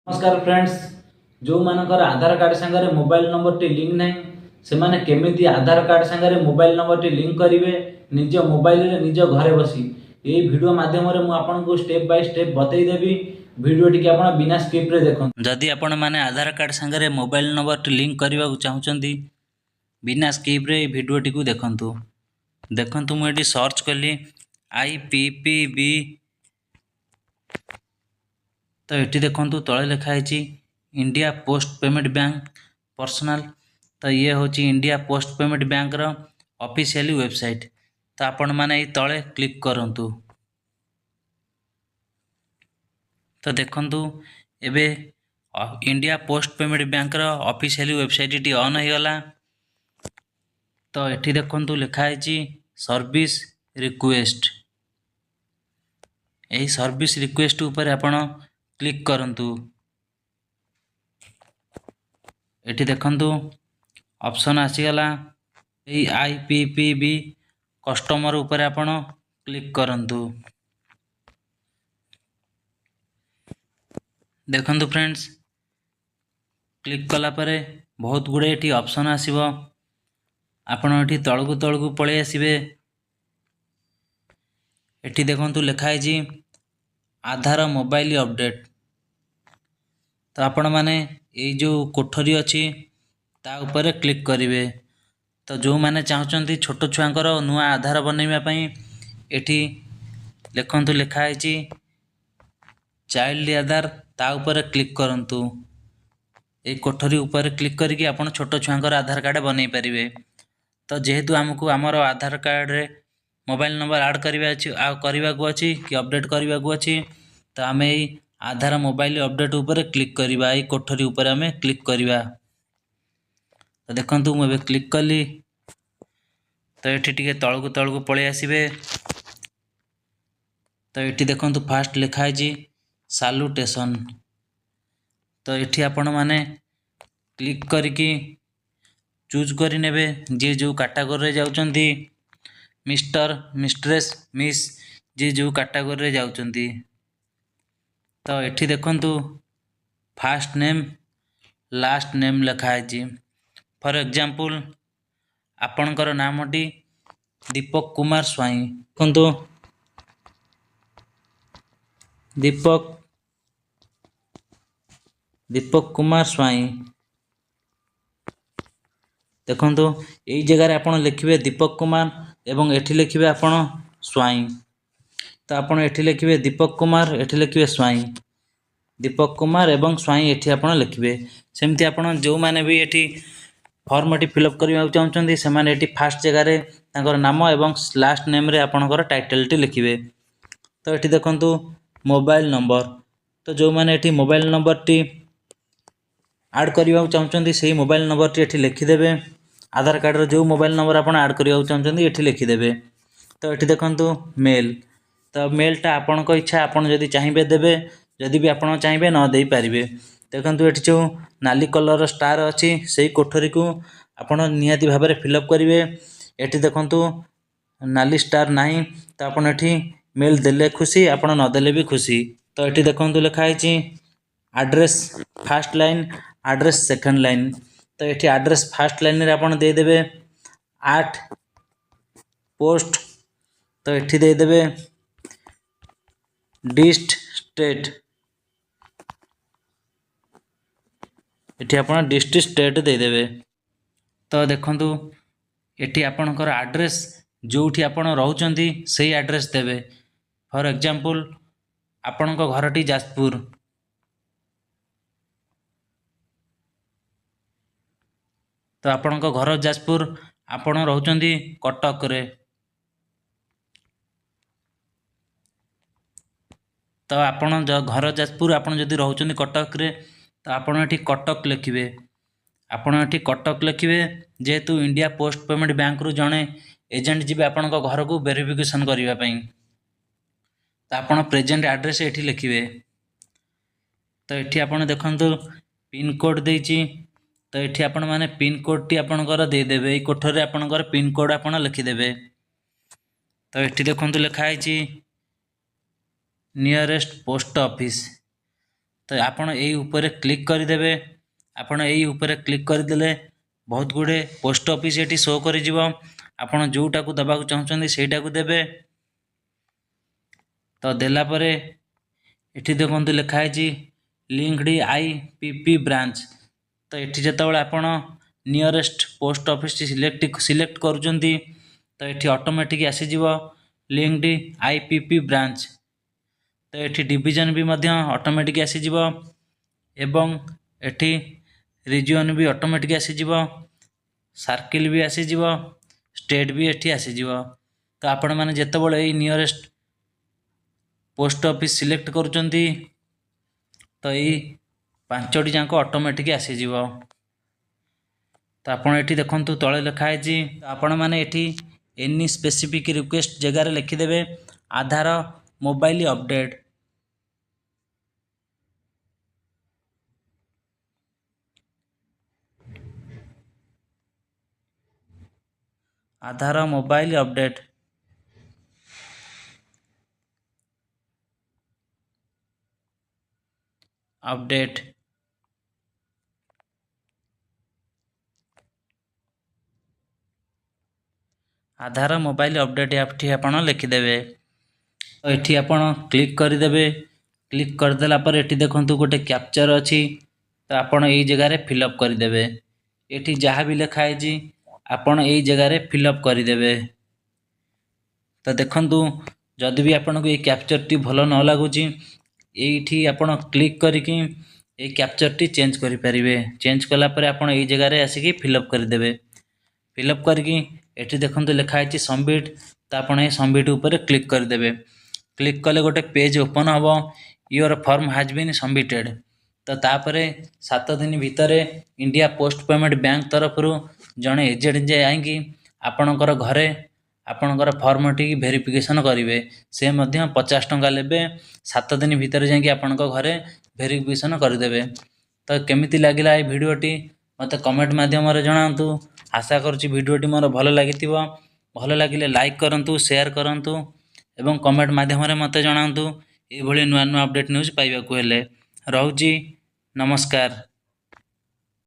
नमस्कार फ्रेंड्स। जो मानकर आधार कार्ड सांगरे मोबाइल नंबर टी लिंक नहीं से माने केमिति आधार कार्ड सांगरे मोबाइल नंबर टी लिंक करेंगे निज मोबाइल रे निज घरे बसी ये वीडियो माध्यम रे मु आपनको स्टेप बाय स्टेप बतई देबी। वीडियो टी आपण बिना स्किप रे देखो। जदि आपण माने आधार कार्ड सांगरे मोबाइल नंबर टी लिंक करबा को चाहुचंदी बिना स्किप रे वीडियो टी को देखंतु। देखंतु मु एटी सर्च कली IPPB तो ये देखो तले लिखाई India post payment bank personal. तो ये हूँ इंडिया पोस्ट पेमेंट बैंक रो ऑफिशियल वेबसाइट। तो आपण मैंने ये तले क्लिक करंतु। तो देखंतु एबे इंडिया पोस्ट पेमेंट बैंक रो ऑफिशियल वेबसाइट टी ऑन हो गला। तो ये देखंतु लिखाई सर्विस रिक्वेस्ट। यही सर्विस रिक्वेस्ट ऊपर आपण क्लिक करंतु। एटी देखंतु ऑप्शन आसीगला IPPB कस्टमर ऊपर आपण क्लिक करंतु। देखंतु फ्रेंड्स क्लिक कला परे बहुत गुड़े एटी ऑप्शन आसीबो। आपण एटी तळकु पळे आसीबे। एटी देखंतु लिखाई जी आधार मोबाइल अपडेट। तो आपण माने ये जो कोठरी अच्छी ता ऊपर क्लिक करेंगे। तो जो मैंने चाहते छोट छुआंकर नुआ आधार बनवाई एठी लिखंतु लिखाई चाइल्ड आधार ता ऊपर क्लिक करंतु। ये कोठरी ऊपर क्लिक करके आपण छोट छुआंकर आधार कार्ड बनई पारिबे। तो जेहेतु आमको आमर आधार कार्ड रे मोबाइल नंबर ऐड करबा को अछि कि अपडेट करबा को अछि तो आमे आधार मोबाइल अपडेट ऊपर क्लिक करवा। ये कोठरी ऊपर आमे क्लिक करवा। तो देखंतु मु क्लिक कली तो ये टिके तळकु पळे आसीबे। तो ये देखंतु फास्ट लिखाई सालुटेशन। तो ये आपण माने क्लिक करके चूज करि नेबे जे जो कैटेगरी रे जाउचंती मिस्टर मिस्ट्रेस मिस जे जो कैटेगरी रे जाउचंती। तो ये देखंतु फास्ट नेम लास्ट नेम लिखाई। फॉर एग्जांपल आपणकर नामटी दीपक कुमार स्वाई देखंतु दीपक कुमार स्वाई देखंतु यही जगह आपण लिखिबे दीपक कुमार एवं एठी लिखिबे आपण स्वाई। तो आपण एठी लिखिबे दीपक कुमार एठी लिखिबे स्वाई दीपक कुमार एवं स्वाई एठी आपण लिखिबे। सेमती आपण जो माने भी एठी फॉर्म टी फिलअप करबा चाहउचंदी से माने एठी फास्ट जगह रे तांकर नाम एवं लास्ट नेम रे आपणकर टाइटल टी लिखिबे। तो एठी देखंतु मोबाइल नंबर। तो जो माने एठी मोबाइल नंबर टी ऐड करबा चाहउचंदी सेही मोबाइल नंबर टी एठी लिखि देबे। आधार कार्ड रो जो मोबाइल नंबर आपण ऐड करबा चाहउचंदी एठी लिखि देबे। तो एठी देखंतु मेल। तो मेलटा आपण को इच्छा आपण जदि चाहिबे देबे जदि भी आपण चाहिबे न देई पारिबे। देखंतु एठी जो नाली कलर स्टार अछि सेही कोठरी को आपण निहाती भाबे रे फिलअप करिवे। एठी देखंतु नाली स्टार नाही तो आपण एठी मेल देले खुशी आपण न देले भी खुशी। तो एठी देखंतु लिखाई छि address first line address second line. तो एठी एड्रेस फर्स्ट लाइन रे आपण दे देबे 8 पोस्ट। तो एठी दे देबे डिस्ट स्टेट एठी आपण डिस्ट्रिक्ट स्टेट दे देबे। तो देखंतु एठी आपणकर एड्रेस जोठी आपण रहउचंती सेही एड्रेस देबे। फॉर एग्जांपल आपणको घरटी जाजपुर। तो आपणको घर जाजपुर आपण रहउचंती कटक रे। तो आपण घर जाजपुर आपण जदि रहउचंती कटक रे तो आपण एठी कटक लिखिबे। आपण एठी कटक लिखिबे जेहेतु इंडिया पोस्ट पेमेंट बैंक रु जणे एजेंट जिबे आपणको घर को वेरिफिकेशन करिवा पई। तो आपण प्रेजेंट एड्रेस एठी लिखिबे। तो एठी आपण देखंतु पिन कोड देइची। तो एठी आपण माने पिन कोड टी आपणकर दे देबे। ए कोठरे आपणकर पिन कोड आपण लिखि देबे। तो एठी देखंतु लिखा आइची नियरेस्ट पोस्ट ऑफिस। तो आपण एई ऊपर क्लिक करदेवे। आपण एई ऊपर क्लिक करदेले बहुत गुड़े पोस्ट ऑफिस ये शो कर आपण जोटा को दबा चाहते सेटा को देवे। तो देलापर ये देखो लिखाई लिंक्ड IPP ब्रांच। तो ये जिते आपण नियरेस्ट पोस्ट ऑफिस सिलेक्ट करुँच तो ये ऑटोमेटिक आसीज लिंक्ड IPP ब्रांच। तो ये डिवीजन भी ऑटोमेटिक आसीज एवं एठी रिजन भी ऑटोमेटिक आसीज सर्किल भी आसीज स्टेट भी एठी आसीज। तो आपण मैंने जितेबाला ये नियरेस्ट पोस्ट ऑफिस सिलेक्ट करुँच तो ये 5टी जाक ऑटोमेटिक आसीज। तो आपण ये देखु तले लिखाई तो आपण मैंने ये एनी स्पेसिफिक रिक्वेस्ट जगार लिखिदेवे आधार मोबाइल अपडेट। आधार मोबाइल अपडेट अपडेट आधार मोबाइल अपडेट एठी आपण लिखिदेवे। तो ये आपण क्लिक करदेवे। क्लिक करदेला पर ये देखो गोटे कैप्चर अच्छी तो आपण यही जगह फिलअप करदेवे। ये जहाँ भी लिखाई आपण यही जगह फिलअप करदेवे। तो देखंतु जदि भी आपन को ये कैप्चर टी भल न लगुच ये आपण क्लिक करके ये कैप्चर टी चेंज करि परिबे। चेंज कला पर आपण यही जगह आसिक फिलअप करदेवे। फिलअप करके ये देखंतु लिखाई सबमिट तो आपण ये सबमिट ऊपर क्लिक करदेवे। क्लिक कले गोटे पेज ओपन हम your form has been submitted. तो तापर 7 दिन भितर इंडिया पोस्ट पेमेंट बैंक तरफ जड़े एजेंट जाइकी आपणकर घरे आपणकर फॉर्म टी वेरिफिकेशन करेंगे। से 50 टंका लेबे 7 दिन भितर जाइए आपण घरे वेरिफिकेशन करदेवे। तो केमिति लगिला ये वीडियोटी मत कमेंट माध्यम जनातु। आशा करुँच वीडियोटी मोर भल लगी भल लगिले लाइक करंतु शेयर करंतु एवं कमेंट माध्यम मत जनातु। ये नुआ नुआ अपडेट न्यूज पाइबा को हेले। रहुची नमस्कार।